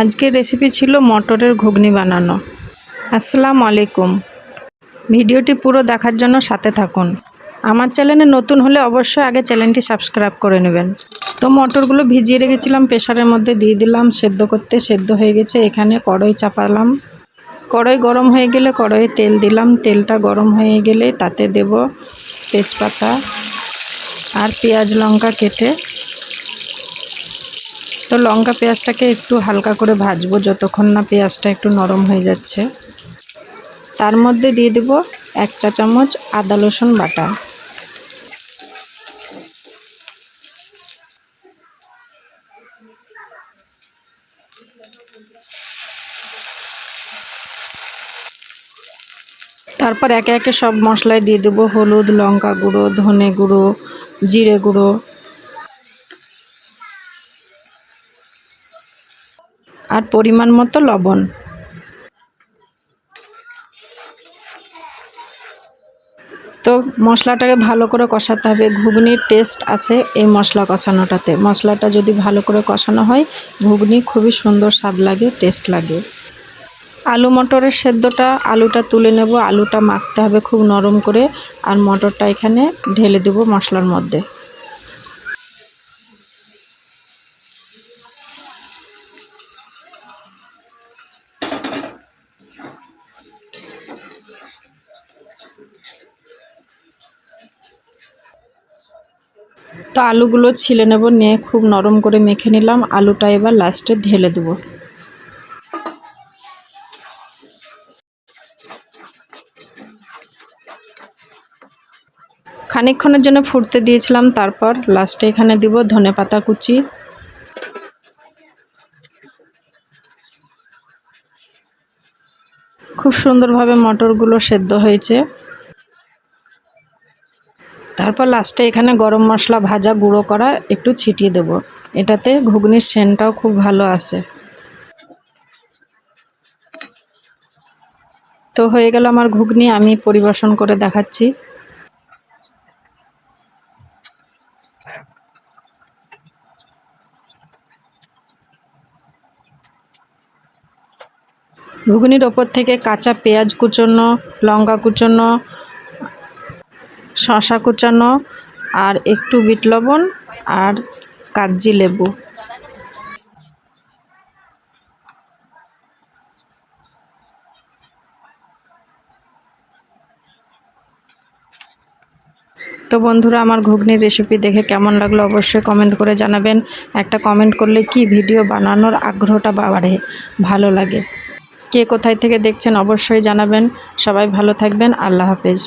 আজকের রেসিপি ছিল মটরের ঘুগনি বানানো। আসসালামু আলাইকুম। ভিডিওটি পুরো দেখার জন্য সাথে থাকুন। আমার চ্যানেলে নতুন হলে অবশ্যই আগে চ্যানেলটি সাবস্ক্রাইব করে নেবেন। তো মটরগুলো ভিজিয়ে রেখেছিলাম, প্রেসারের মধ্যে দিয়ে দিলাম সেদ্ধ করতে। সেদ্ধ হয়ে গেছে। এখানে কড়াই চাপালাম। কড়াই গরম হয়ে গেলে কড়াইয়ে তেল দিলাম। তেলটা গরম হয়ে গেলে তাতে দেব তেজপাতা আর পেঁয়াজ লঙ্কা কেটে। তো লঙ্কা পেঁয়াজটাকে একটু হালকা করে ভাজবো যতক্ষণ না পেঁয়াজটা একটু নরম হয়ে যাচ্ছে। তার মধ্যে দিয়ে দেব 1 চা চামচ আদা রসুন বাটা। তারপর একে একে সব মশলাই দিয়ে দেব হলুদ, লঙ্কা গুঁড়ো, ধনে গুঁড়ো, জিরে গুঁড়ো আর পরিমাণ মতো লবণ। তো মশলাটাকে ভালো করে কষাতে হবে। ঘুগনির টেস্ট আছে এই মশলা কষানোটাতে। মশলাটা যদি ভালো করে কষানো হয় ঘুগনি খুবই সুন্দর স্বাদ লাগে, টেস্ট লাগে। আলু মটরের সেদ্ধটা, আলুটা তুলে নেব। আলুটা মাখতে হবে খুব নরম করে। আর মটরটা এখানে ঢেলে দেব মশলার মধ্যে। তো আলুগুলো ছিলে নেব, নিয়ে খুব নরম করে মেখে নিলাম। আলুটা এবার লাস্টে ঢেলে দেব। খানিকক্ষণের জন্য ফুটতে দিয়েছিলাম। তারপর লাস্টে এখানে দিব ধনেপাতা কুচি। খুব সুন্দরভাবে মটরগুলো সেদ্ধ হয়েছে। তারপর লাস্টে এখানে গরম মশলা ভাজা গুঁড়ো করা একটু ছিটিয়ে দেব। এটাতে ঘুগনির সেন্টটাও খুব ভালো আসে। তো হয়ে গেল আমার ঘুগনি। আমি পরিবেশন করে দেখাচ্ছি। ঘুগনির ওপর থেকে কাঁচা পেঁয়াজ কুচোনো, লঙ্কা কুচোনো, শসা কুচানো আর একটু বিট লবণ আর কাগজি লেবু। তো বন্ধুরা, আমার ঘুগনির রেসিপি দেখে কেমন লাগলো অবশ্যই কমেন্ট করে জানাবেন। একটা কমেন্ট করলে কি ভিডিও বানানোর আগ্রহটা বাড়ে, ভালো লাগে। কে কোথায় থেকে দেখছেন অবশ্যই জানাবেন। সবাই ভালো থাকবেন। আল্লাহ হাফেজ।